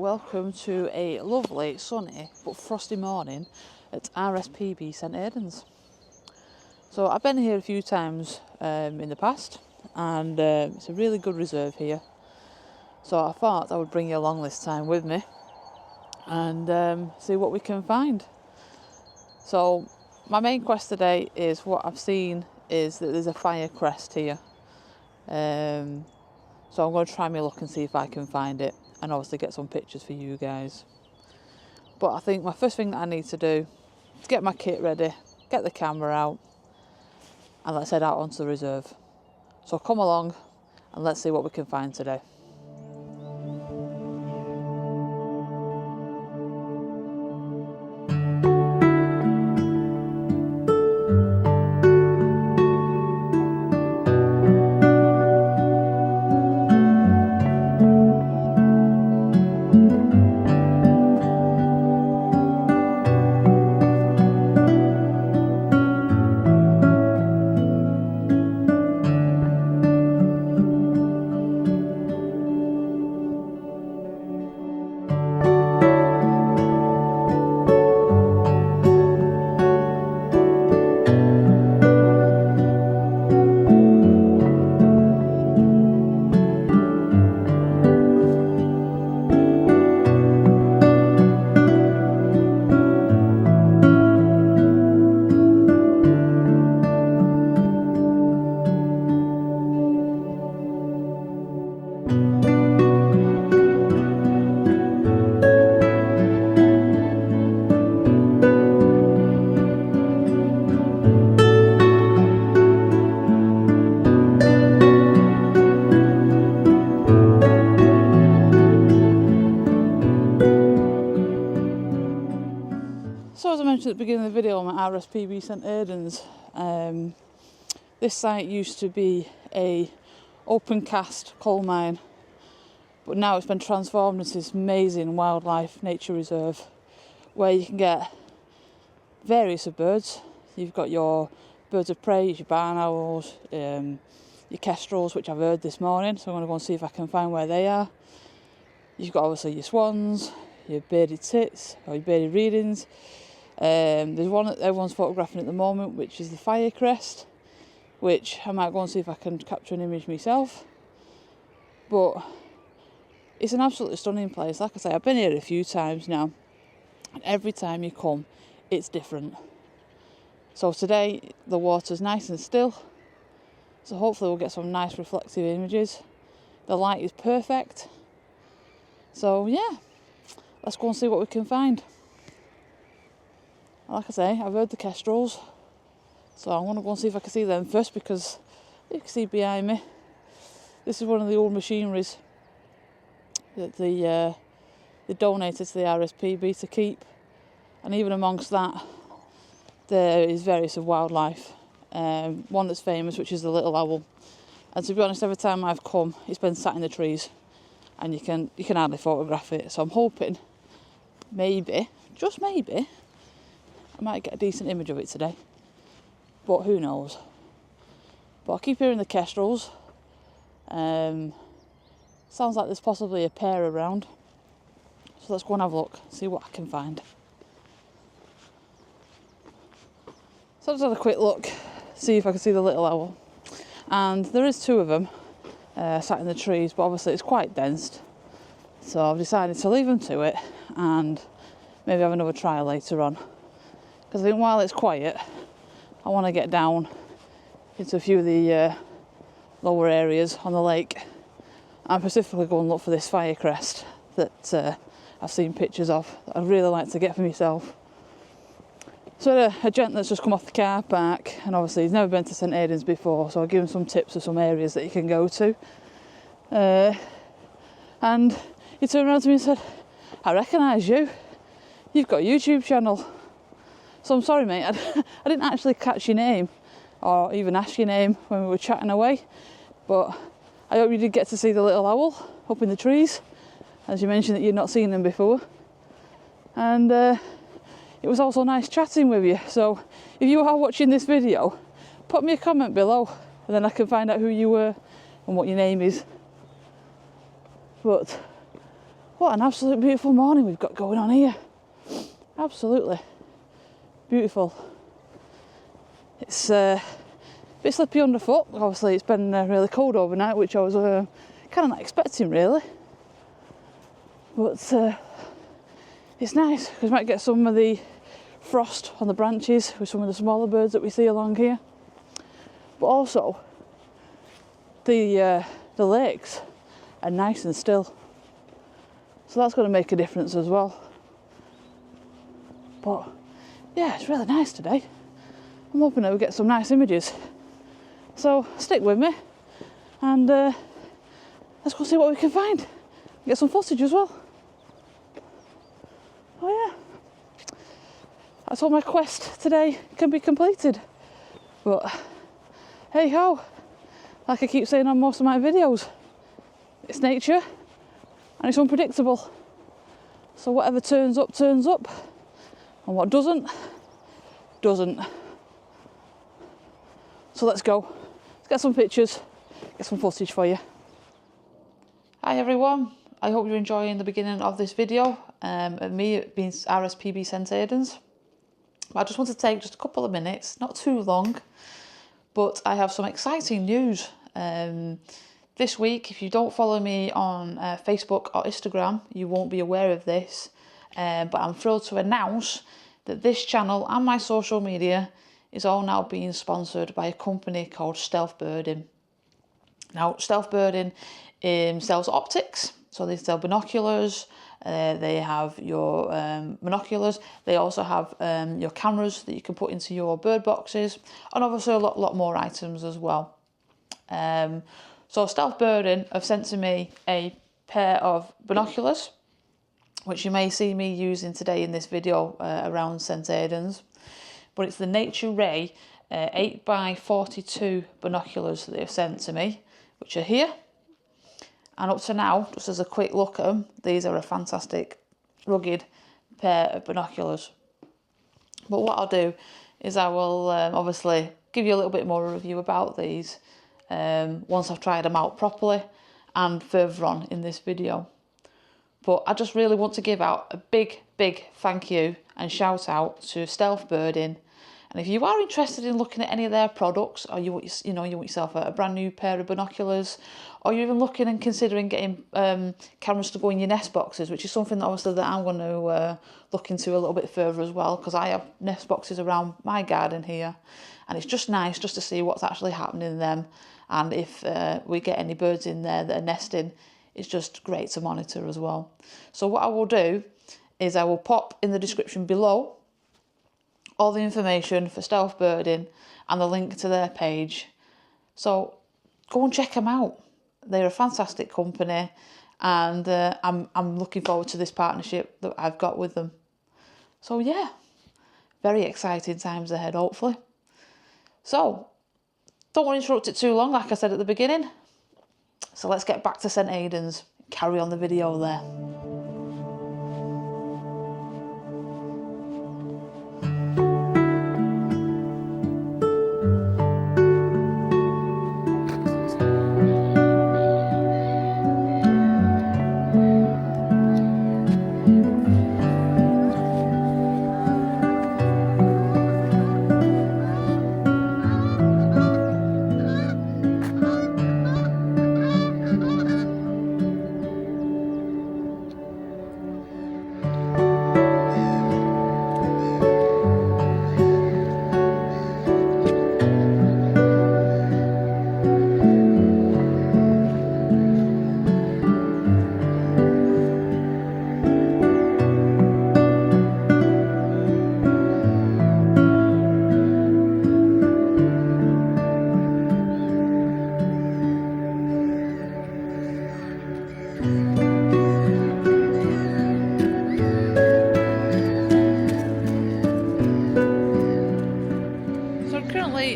welcome to a lovely, sunny but frosty morning at RSPB St Aidan's. So I've been here a few times in the past, and it's a really good reserve here. So I thought I would bring you along this time with me and see what we can find. So my main quest today is, what I've seen is that there's a fire crest here. So I'm going to try my luck and see if I can find it, and obviously get some pictures for you guys. But I think my first thing that I need to do is get my kit ready, get the camera out, and let's head out onto the reserve. So come along and let's see what we can find today. So as I mentioned at the beginning of the video, I'm at RSPB St Aidan's. This site used to be a open cast coal mine, but now it's been transformed into this amazing wildlife nature reserve where you can get various of birds. You've got your birds of prey, your barn owls, your kestrels, which I've heard this morning, so I'm going to go and see if I can find where they are. You've got obviously your swans, your bearded tits, or your bearded reedings. There's one that everyone's photographing at the moment, which is the fire crest, which I might go and see if I can capture an image myself. But it's an absolutely stunning place. Like I say, I've been here a few times now, and every time you come, it's different. So today, the water's nice and still, so hopefully we'll get some nice reflective images. The light is perfect. So yeah, let's go and see what we can find. Like I say, I've heard the kestrels, so I'm going to go and see if I can see them first, because you can see behind me, this is one of the old machineries that they donated to the RSPB to keep, and even amongst that there is various of wildlife. One that's famous, which is the little owl, and to be honest, every time I've come it's been sat in the trees and you can hardly photograph it. So I'm hoping, maybe, just maybe, I might get a decent image of it today, but who knows. But I keep hearing the kestrels. Sounds like there's possibly a pair around, so let's go and have a look, see what I can find. So I just had a quick look, see if I can see the little owl, and there is two of them sat in the trees, but obviously it's quite dense, so I've decided to leave them to it and maybe have another try later on. Because I think while it's quiet, I want to get down into a few of the lower areas on the lake and specifically go and look for this fire crest that I've seen pictures of that I'd really like to get for myself. So a gent that's just come off the car park, and obviously he's never been to St Aidan's before, so I'll give him some tips of some areas that he can go to. And he turned around to me and said, "I recognise you. You've got a YouTube channel." So I'm sorry, mate, I didn't actually catch your name or even ask your name when we were chatting away, but I hope you did get to see the little owl up in the trees, as you mentioned that you'd not seen them before. And it was also nice chatting with you. So if you are watching this video, put me a comment below and then I can find out who you were and what your name is. But What an absolute beautiful morning we've got going on here. Absolutely beautiful. It's a bit slippy underfoot. Obviously it's been really cold overnight, which I was kind of not expecting really. But it's nice because we might get some of the frost on the branches with some of the smaller birds that we see along here. But also the lakes are nice and still. So that's going to make a difference as well. But yeah, it's really nice today. I'm hoping that we get some nice images. So stick with me and let's go see what we can find. Get some footage as well. Oh yeah. That's all my quest today can be completed. But hey ho, like I keep saying on most of my videos, it's nature. And it's unpredictable. So whatever turns up, and what doesn't. So let's go. Let's get some pictures, get some footage for you. Hi everyone. I hope you're enjoying the beginning of this video of me being RSPB St Aidan's. I just want to take just a couple of minutes, not too long, but I have some exciting news. This week, if you don't follow me on Facebook or Instagram, you won't be aware of this. But I'm thrilled to announce that this channel and my social media is all now being sponsored by a company called Stealth Birding. Now, Stealth Birding sells optics, so they sell binoculars. They have your binoculars. They also have your cameras that you can put into your bird boxes, and obviously a lot more items as well. So Stealth Birding have sent to me a pair of binoculars, which you may see me using today in this video around St Aidan's. But it's the NatureRay 8x42 binoculars that they've sent to me, which are here. And up to now, just as a quick look at them, these are a fantastic, rugged pair of binoculars. But what I'll do is I will obviously give you a little bit more of a review about these once I've tried them out properly and further on in this video. But I just really want to give out a big thank you and shout out to Stealth Birding. And if you are interested in looking at any of their products, or you want yourself a brand new pair of binoculars, or you're even looking and considering getting cameras to go in your nest boxes, which is something that obviously that I'm going to look into a little bit further as well, because I have nest boxes around my garden here, and it's just nice just to see what's actually happening in them. And if we get any birds in there that are nesting, it's just great to monitor as well. So what I will do is I will pop in the description below all the information for Stealth Birding and the link to their page. So go and check them out. They're a fantastic company, and I'm looking forward to this partnership that I've got with them. So yeah, very exciting times ahead, hopefully. So don't want to interrupt it too long, like I said at the beginning. So let's get back to St Aidan's, carry on the video there.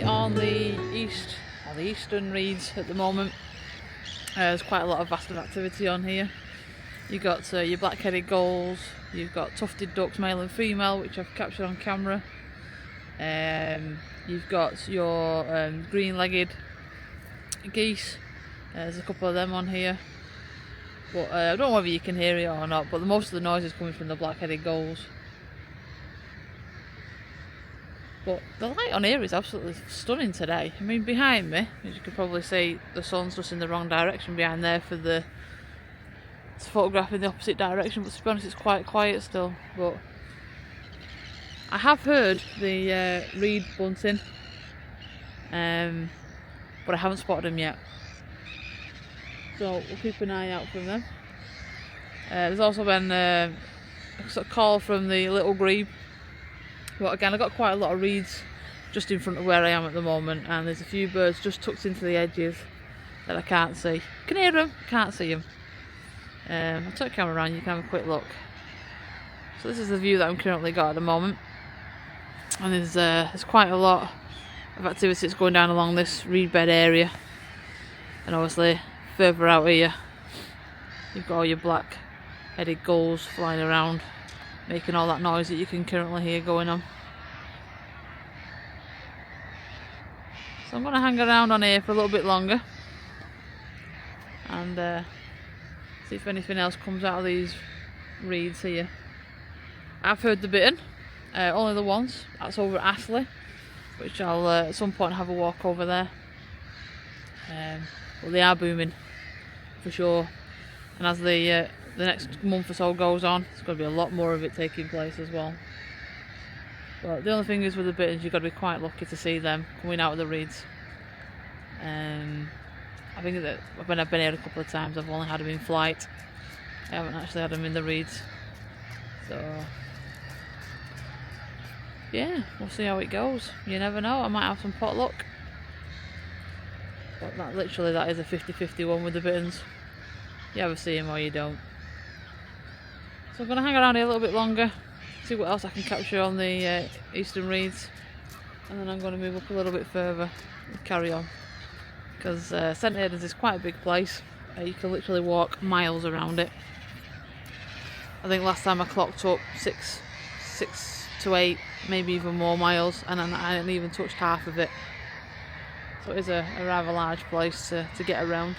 On the eastern reeds at the moment. There's quite a lot of vast activity on here. You've got your black-headed gulls, you've got tufted ducks, male and female, which I've captured on camera. You've got your green-legged geese. There's a couple of them on here. But I don't know whether you can hear it or not, but most of the noise is coming from the black-headed gulls. But the light on here is absolutely stunning today. I mean, behind me, as you can probably see, the sun's just in the wrong direction behind there for the... It's photographing the opposite direction, but to be honest it's quite quiet still. But I have heard the reed bunting, but I haven't spotted them yet. So we'll keep an eye out for them. There's also been a sort of call from the little grebe. But again, I've got quite a lot of reeds just in front of where I am at the moment, and there's a few birds just tucked into the edges that I can't see. Can hear them, can't see them. I'll turn the camera around, you can have a quick look. So this is the view that I'm currently got at the moment, and there's quite a lot of activity that's going down along this reed bed area, and obviously further out here you've got all your black-headed gulls flying around, making all that noise that you can currently hear going on. So I'm going to hang around on here for a little bit longer and see if anything else comes out of these reeds here. I've heard the bittern, only the once. That's over at Astley, which I'll at some point have a walk over there. But they are booming for sure, and as the next month or so goes on, there's going to be a lot more of it taking place as well. But the only thing is with the bitterns, you've got to be quite lucky to see them coming out of the reeds. I think that when I've been here a couple of times, I've only had them in flight. I haven't actually had them in the reeds. So yeah, we'll see how it goes. You never know, I might have some pot luck. But that is a 50-50 one with the bitterns. You either see them or you don't. So I'm going to hang around here a little bit longer, see what else I can capture on the eastern reeds, and then I'm going to move up a little bit further and carry on. Because St Aidan's is quite a big place. You can literally walk miles around it. I think last time I clocked up 6 to 8, maybe even more miles, and I hadn't even touched half of it. So it is a rather large place to get around.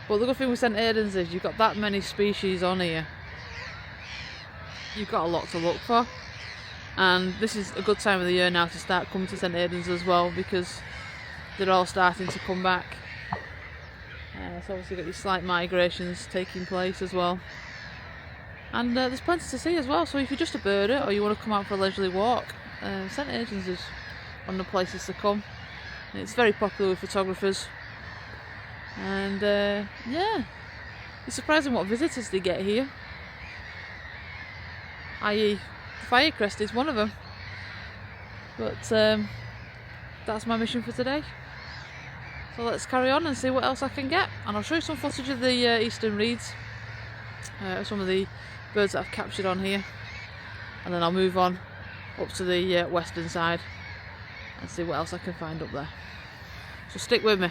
But the good thing with St Aidan's is you've got that many species on here. You've got a lot to look for. And this is a good time of the year now to start coming to St Aidan's as well, because they're all starting to come back. So obviously you've got your slight migrations taking place as well. And there's plenty to see as well, so if you're just a birder or you want to come out for a leisurely walk, St Aidan's is one of the places to come. And it's very popular with photographers. And yeah, it's surprising what visitors they get here. I.e. Firecrest is one of them. But that's my mission for today. So let's carry on and see what else I can get. And I'll show you some footage of the eastern reeds, some of the birds that I've captured on here, and then I'll move on up to the western side and see what else I can find up there. So stick with me.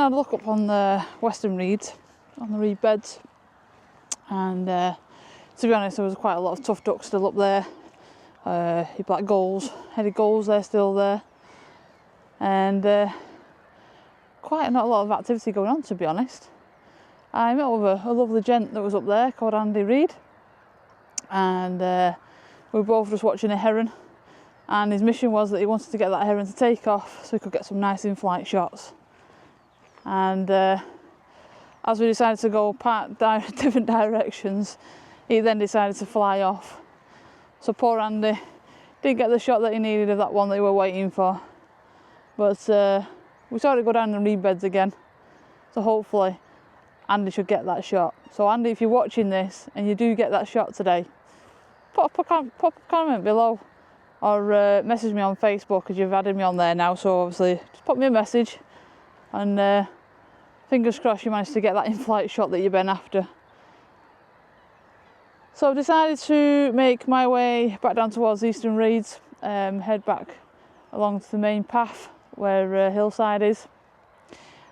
and had a look up on the western reeds, on the reed beds, and to be honest, there was quite a lot of tough ducks still up there. Your black gulls, headed gulls, they're still there, and quite not a lot of activity going on, to be honest. I met with a lovely gent that was up there called Andy Reid, and we were both just watching a heron, and his mission was that he wanted to get that heron to take off so he could get some nice in-flight shots. And as we decided to go different directions, he then decided to fly off. So poor Andy didn't get the shot that he needed of that one that we were waiting for. But we saw it go down the reed beds again, so hopefully Andy should get that shot. So Andy, if you're watching this and you do get that shot today, pop a comment below, or message me on Facebook, because you've added me on there now, so obviously just pop me a message, and fingers crossed you managed to get that in-flight shot that you've been after. So I've decided to make my way back down towards the Eastern Reeds, head back along to the main path where Hillside is.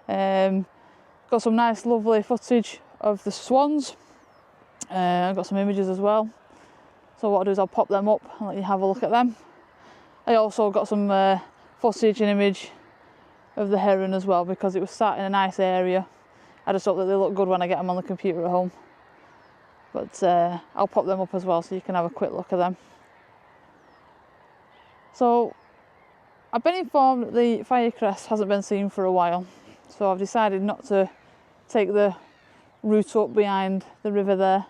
Got some nice lovely footage of the swans. I've got some images as well. So what I'll do is I'll pop them up and let you have a look at them. I also got some footage and image of the heron as well, because it was sat in a nice area. I just hope that they look good when I get them on the computer at home. But I'll pop them up as well so you can have a quick look at them. So I've been informed that the firecrest hasn't been seen for a while, so I've decided not to take the route up behind the river there,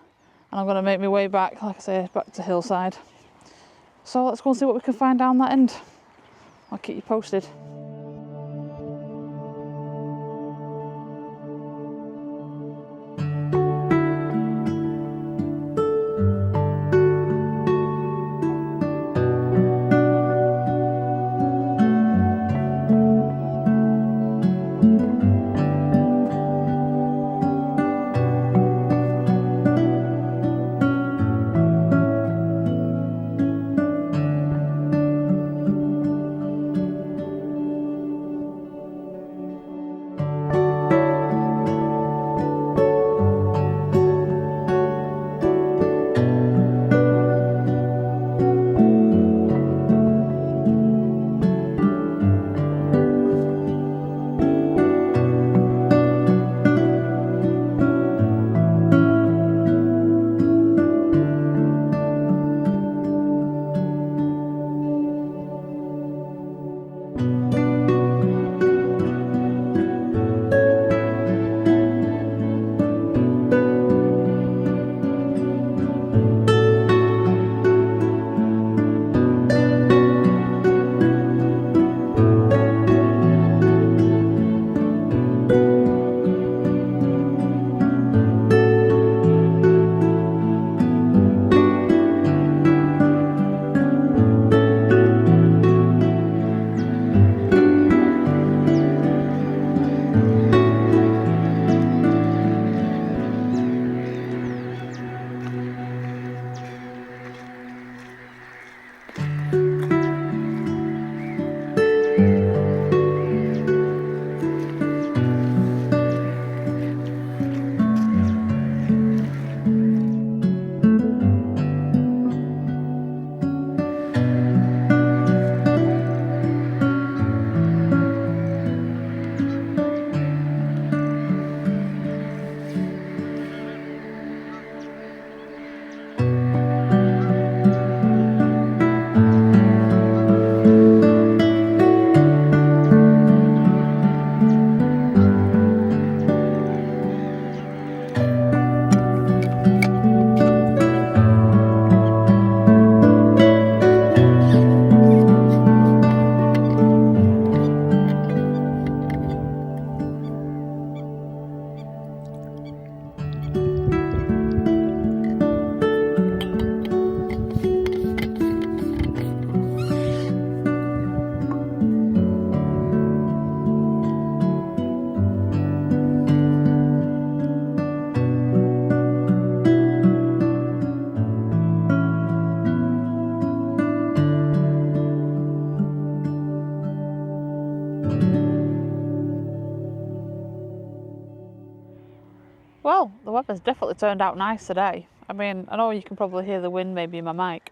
and I'm going to make my way back, like I say, back to Hillside. So let's go and see what we can find down that end. I'll keep you posted. the weather's definitely turned out nice today. I mean, I know you can probably hear the wind maybe in my mic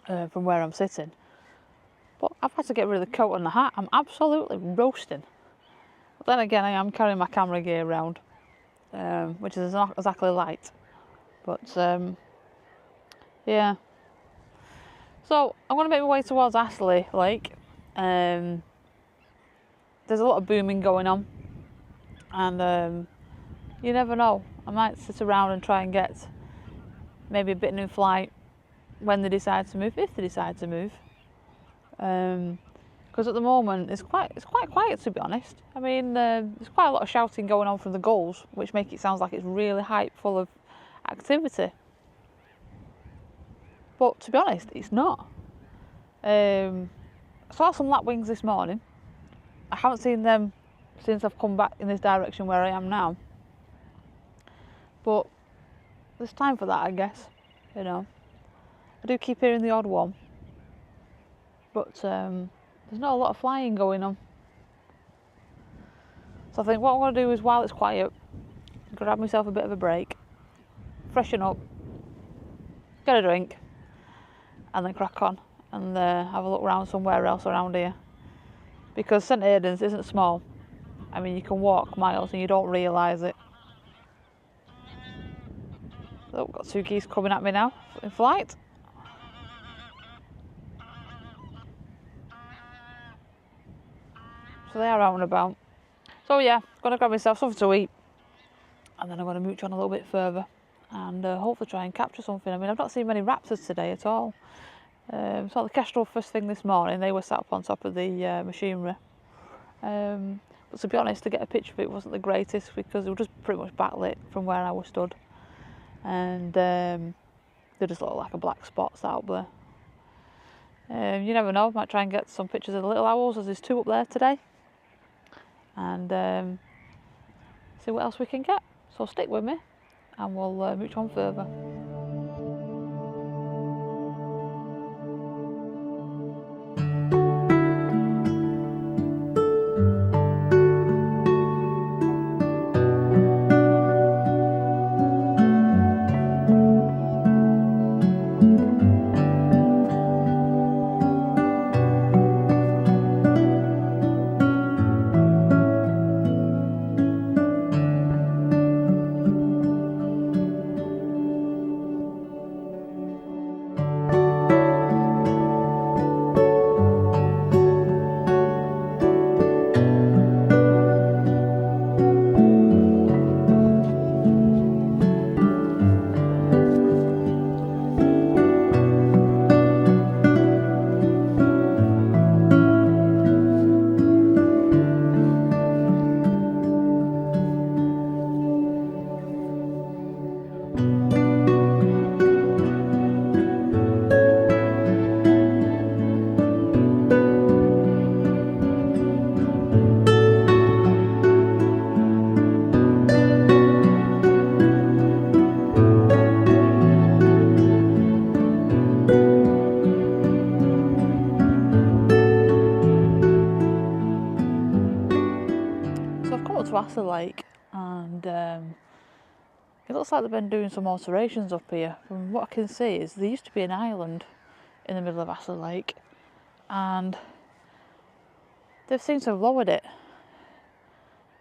from where I'm sitting, but I've had to get rid of the coat and the hat. I'm absolutely roasting. But then again, I am carrying my camera gear around, which is not exactly light. But yeah. So I'm going to make my way towards Astley Lake. There's a lot of booming going on, and you never know. I might sit around and try and get maybe a bit in flight when they decide to move, if they decide to move. Because at the moment it's quite quiet, to be honest. I mean, there's quite a lot of shouting going on from the gulls, which make it sound like it's really hype, full of activity. But to be honest, it's not. I saw some lapwings this morning. I haven't seen them since I've come back in this direction where I am now. But there's time for that, I guess. You know, I do keep hearing the odd one, but there's not a lot of flying going on. So I think what I'm going to do is, while it's quiet, grab myself a bit of a break, freshen up, get a drink, and then crack on and have a look around somewhere else around here. Because St Aidan's isn't small. I mean, you can walk miles and you don't realise it. Oh, got two geese coming at me now in flight. So they are out and about. So yeah, gonna grab myself something to eat, and then I'm gonna mooch on a little bit further and hopefully try and capture something. I mean, I've not seen many raptors today at all. Saw the kestrel first thing this morning. They were sat up on top of the machinery. But to be honest, to get a picture of it wasn't the greatest, because it was just pretty much backlit from where I was stood, and they just look like a black spot out there. You never know, might try and get some pictures of the little owls, as there's two up there today, and see what else we can get. So stick with me and we'll mooch on further. To Astley Lake, and it looks like they've been doing some alterations up here. From what I can see, is there used to be an island in the middle of Astley Lake, and they've seemed to have lowered it,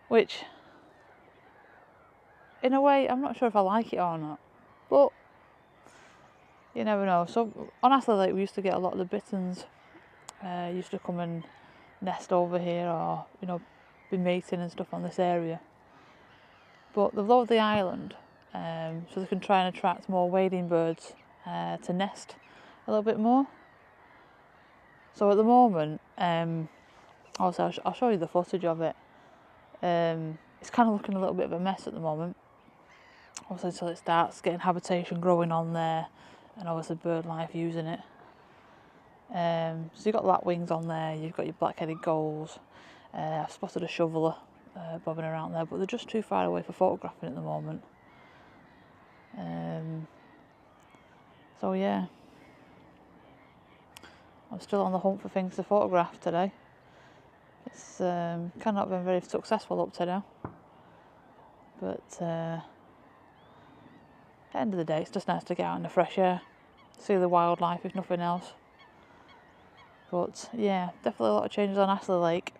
which in a way I'm not sure if I like it or not, but you never know. So on Astley Lake we used to get a lot of the bitterns used to come and nest over here, or you know, be mating and stuff on this area. But they've lowered the island so they can try and attract more wading birds to nest a little bit more. So at the moment, also I'll show you the footage of it. It's kind of looking a little bit of a mess at the moment, obviously, until it starts getting habitation growing on there, and obviously bird life using it. So you've got lapwings on there, you've got your black-headed gulls. I've spotted a shoveler bobbing around there, but they're just too far away for photographing at the moment. So yeah, I'm still on the hunt for things to photograph today. It's kind of not been very successful up to now, but the end of the day, it's just nice to get out in the fresh air, see the wildlife if nothing else. But yeah, definitely a lot of changes on Astley Lake.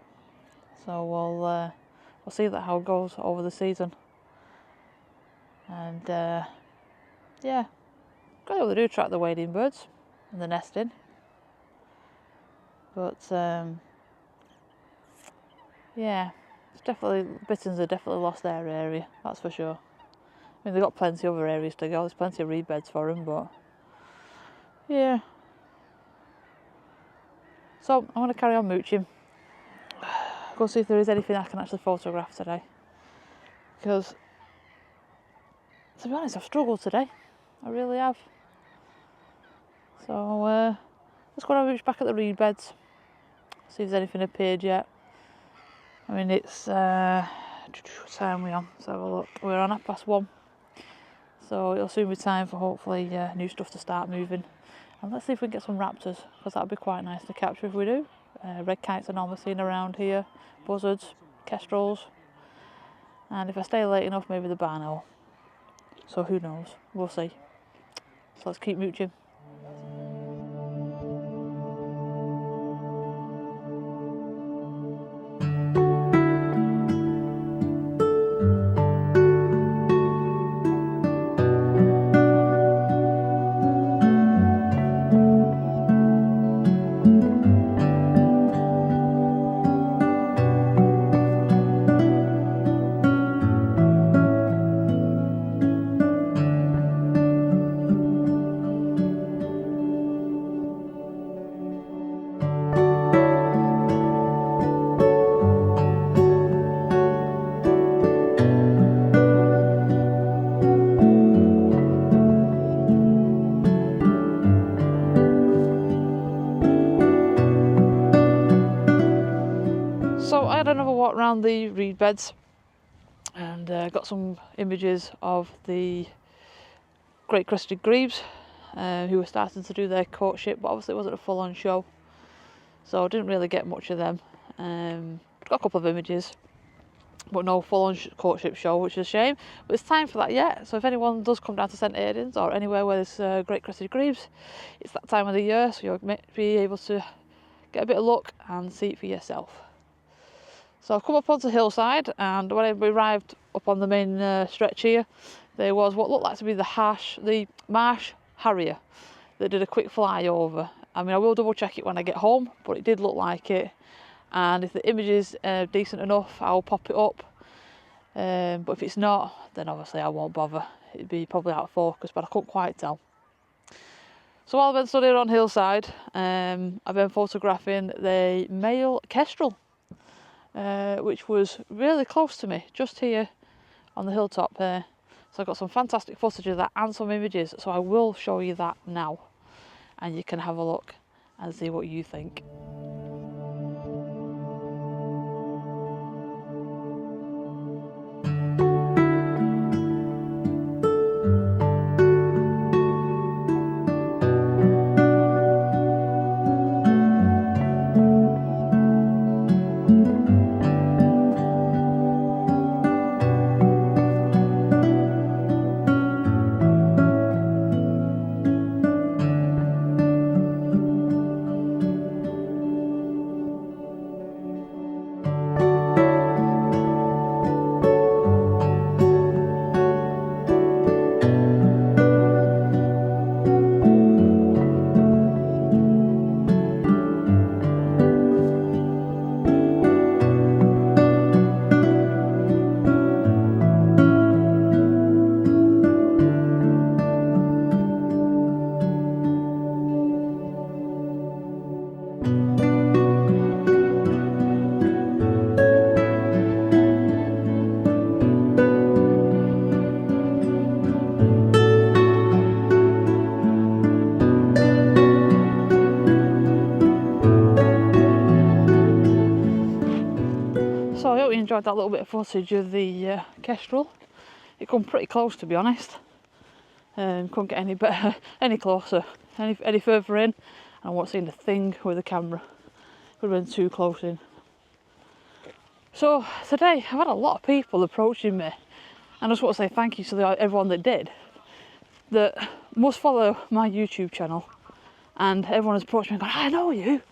So we'll see how it goes over the season. And yeah, got able to do track the wading birds and the nesting. But yeah, it's definitely, bitterns are definitely lost their area, that's for sure. I mean, they've got plenty of other areas to go, there's plenty of reed beds for them, but yeah. So I'm going to carry on mooching, go see if there is anything I can actually photograph today, because to be honest, I've struggled today, I really have. So let's go and mooch back at the reed beds, see if there's anything appeared yet. I mean, it's what time are we on? Let's have a look. We're on 1:30, so it'll soon be time for hopefully new stuff to start moving. And let's see if we can get some raptors, because that would be quite nice to capture if we do. Red kites are normally seen around here, buzzards, kestrels, and if I stay late enough, maybe the barn owl. So who knows, we'll see. So let's keep mooching. So I had another walk around the reed beds and got some images of the great crested grebes who were starting to do their courtship, but obviously it wasn't a full-on show, so I didn't really get much of them. Got a couple of images, but no full-on courtship show, which is a shame, but it's time for that yet. So if anyone does come down to St Aidan's or anywhere where there's great crested grebes, it's that time of the year, so you'll be able to get a bit of luck and see it for yourself. So I've come up onto the hillside, and when I arrived up on the main stretch here, there was what looked like to be the marsh harrier that did a quick flyover. I mean, I will double check it when I get home, but it did look like it. And if the image is decent enough, I'll pop it up. But if it's not, then obviously I won't bother. It'd be probably out of focus, but I couldn't quite tell. So while I've been stood here on hillside, I've been photographing the male kestrel, which was really close to me, just here on the hilltop there. So I've got some fantastic footage of that and some images, so I will show you that now, and you can have a look and see what you think. So I hope you enjoyed that little bit of footage of the kestrel. It come pretty close, to be honest. Couldn't get any better, any closer, any further in. I wasn't seeing a thing with the camera. Could have been too close in. So today I've had a lot of people approaching me, and I just want to say thank you to everyone that did, that must follow my YouTube channel, and everyone has approached me and gone, I know you.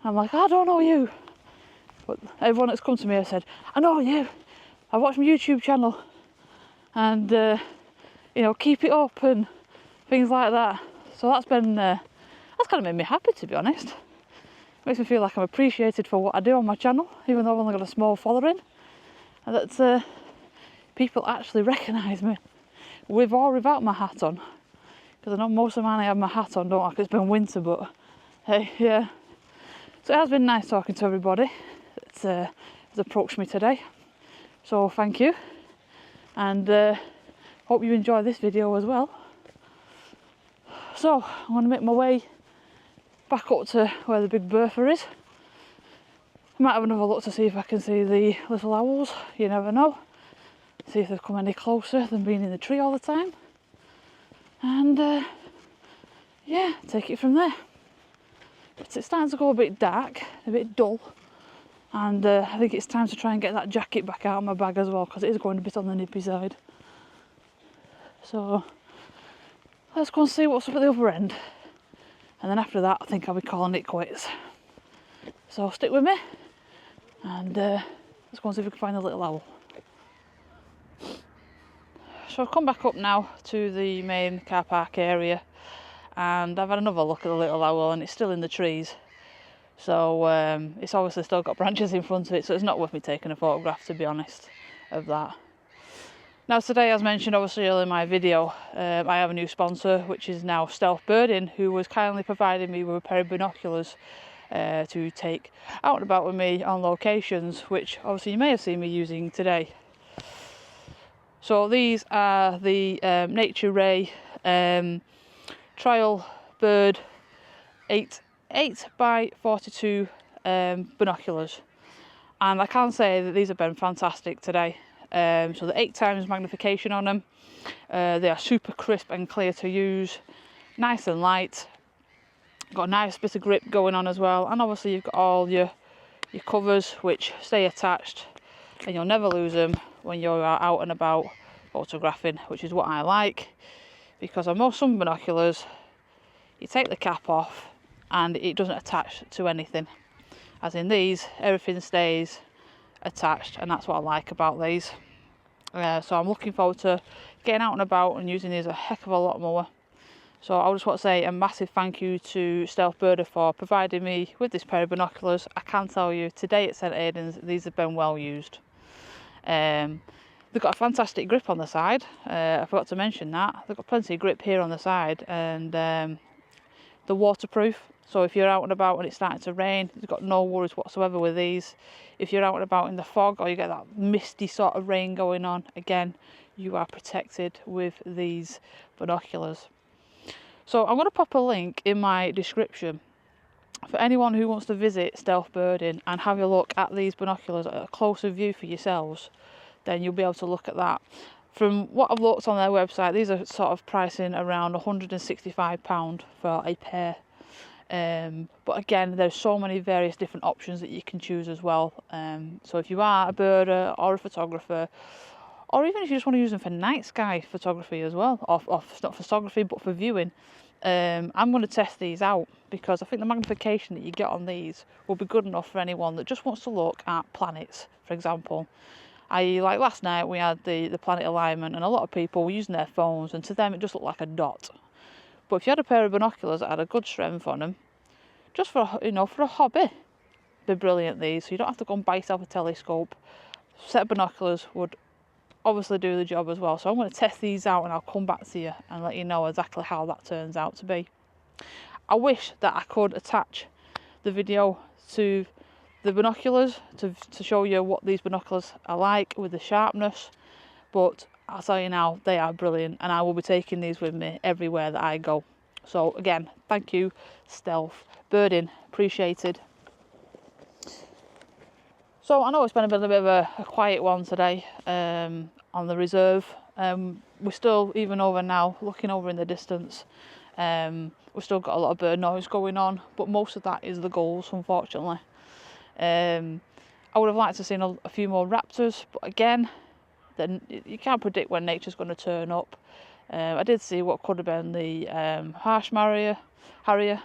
I'm like, I don't know you. But everyone that's come to me has said, I know you. I watch my YouTube channel, and you know, keep it up and things like that. So that's been that's kind of made me happy, to be honest. Makes me feel like I'm appreciated for what I do on my channel, even though I've only got a small following, and that people actually recognise me with or without my hat on. Because I know most of mine I have my hat on, don't I, because it's been winter, but hey, yeah. So it has been nice talking to everybody that has approached me today. So thank you, and hope you enjoy this video as well. So I'm going to make my way back up to where the big bertha is. I might have another look to see if I can see the little owls, you never know. See if they've come any closer than being in the tree all the time. And yeah, take it from there. It's starting to go a bit dark, a bit dull. And I think it's time to try and get that jacket back out of my bag as well, because it is going a bit on the nippy side. So let's go and see what's up at the other end. And then after that, I think I'll be calling it quits. So stick with me, and let's go and see if we can find the little owl. So I've come back up now to the main car park area, and I've had another look at the little owl, and it's still in the trees. So it's obviously still got branches in front of it, so it's not worth me taking a photograph, to be honest, of that. Now today, as mentioned obviously earlier in my video, I have a new sponsor, which is now Stealth Birding, who was kindly providing me with a pair of binoculars to take out and about with me on locations, which obviously you may have seen me using today. So these are the NatureRay TrailBird 8x42 binoculars, and I can say that these have been fantastic today. So the 8 times magnification on them, they are super crisp and clear to use, nice and light, got a nice bit of grip going on as well, and obviously you've got all your covers which stay attached, and you'll never lose them when you're out and about photographing, which is what I like, because on most sun binoculars you take the cap off and it doesn't attach to anything, as in these everything stays attached, and that's what I like about these. So I'm looking forward to getting out and about and using these a heck of a lot more. So I just want to say a massive thank you to Stealth Birder for providing me with this pair of binoculars. I can tell you today at St Aidan's these have been well used. They've got a fantastic grip on the side, I forgot to mention that. They've got plenty of grip here on the side, and they're waterproof, so if you're out and about and it's starting to rain, you've got no worries whatsoever with these. If you're out and about in the fog, or you get that misty sort of rain going on, again, you are protected with these binoculars. So I'm going to pop a link in my description for anyone who wants to visit Stealth Birding and have a look at these binoculars at a closer view for yourselves. Then you'll be able to look at that. From what I've looked on their website, these are sort of pricing around £165 for a pair. But again, there's so many various different options that you can choose as well. So if you are a birder or a photographer, or even if you just want to use them for night sky photography as well, or not photography but for viewing, I'm going to test these out, because I think the magnification that you get on these will be good enough for anyone that just wants to look at planets, for example. Like last night we had the planet alignment, and a lot of people were using their phones, and to them it just looked like a dot. But if you had a pair of binoculars that had a good strength on them, just for for a hobby, they're brilliant these. So you don't have to go and buy yourself a telescope. A set of binoculars would obviously do the job as well. So I'm going to test these out, and I'll come back to you and let you know exactly how that turns out to be. I wish that I could attach the video to the binoculars to show you what these binoculars are like with the sharpness, but I'll tell you now, they are brilliant, and I will be taking these with me everywhere that I go. So again, thank you Stealth Birding, appreciated. So I know it's been a bit of a quiet one today on the reserve. We're still, even over now, looking over in the distance, we've still got a lot of bird noise going on, but most of that is the gulls, unfortunately. I would have liked to have seen a few more raptors, but again, then you can't predict when nature's going to turn up. I did see what could have been the harrier,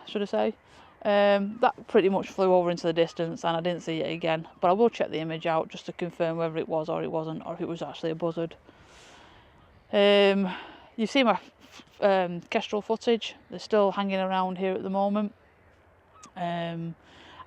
should I say. That pretty much flew over into the distance and I didn't see it again, but I will check the image out just to confirm whether it was or it wasn't, or if it was actually a buzzard. You see my kestrel footage, they're still hanging around here at the moment. And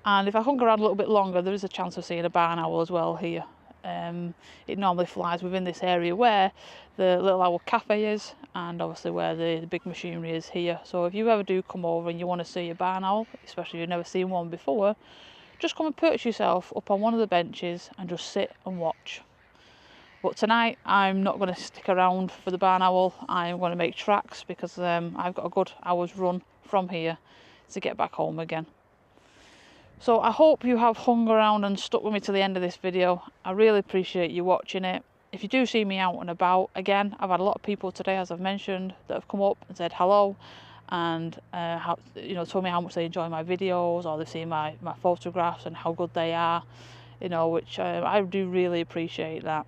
if I hung around a little bit longer, there is a chance of seeing a barn owl as well here. It normally flies within this area where the Little Owl Cafe is, and obviously where the big machinery is here. So if you ever do come over and you want to see a barn owl, especially if you've never seen one before, just come and perch yourself up on one of the benches and just sit and watch. But tonight I'm not going to stick around for the barn owl. I'm going to make tracks because I've got a good hour's run from here to get back home again. So I hope you have hung around and stuck with me to the end of this video. I really appreciate you watching it. If you do see me out and about, again, I've had a lot of people today, as I've mentioned, that have come up and said hello and told me how much they enjoy my videos, or they've seen my photographs and how good they are, which I do really appreciate that.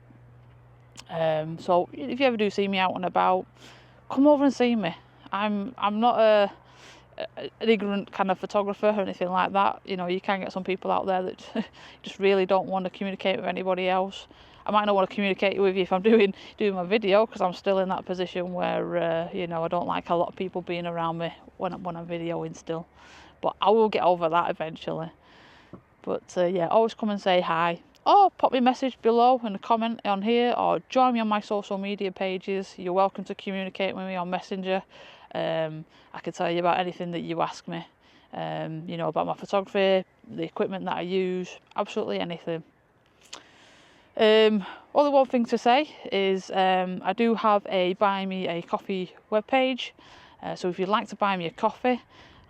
So if you ever do see me out and about, come over and see me. I'm not an ignorant kind of photographer or anything like that. You can get some people out there that just really don't want to communicate with anybody else. I might not want to communicate with you if I'm doing my video, because I'm still in that position where I don't like a lot of people being around me when I'm videoing still, but I will get over that eventually. But yeah, always come and say hi, or pop me a message below in a comment on here, or join me on my social media pages. You're welcome to communicate with me on Messenger. I can tell you about anything that you ask me, about my photography, the equipment that I use, absolutely anything. Only one thing to say is I do have a Buy Me a Coffee webpage, so if you'd like to buy me a coffee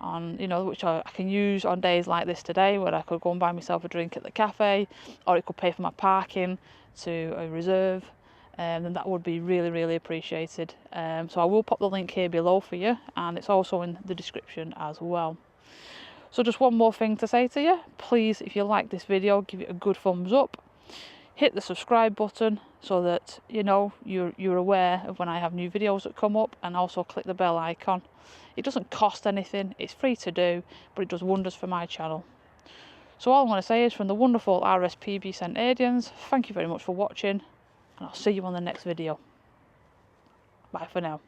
on, which I can use on days like this today, where I could go and buy myself a drink at the cafe, or it could pay for my parking to a reserve, then that would be really, really appreciated. So I will pop the link here below for you, and it's also in the description as well. So just one more thing to say to you, please, if you like this video, give it a good thumbs up, hit the subscribe button so that you're aware of when I have new videos that come up, and also click the bell icon. It doesn't cost anything, it's free to do, but it does wonders for my channel. So all I'm going to say is, from the wonderful RSPB St Aidan's, thank you very much for watching, and I'll see you on the next video. Bye for now.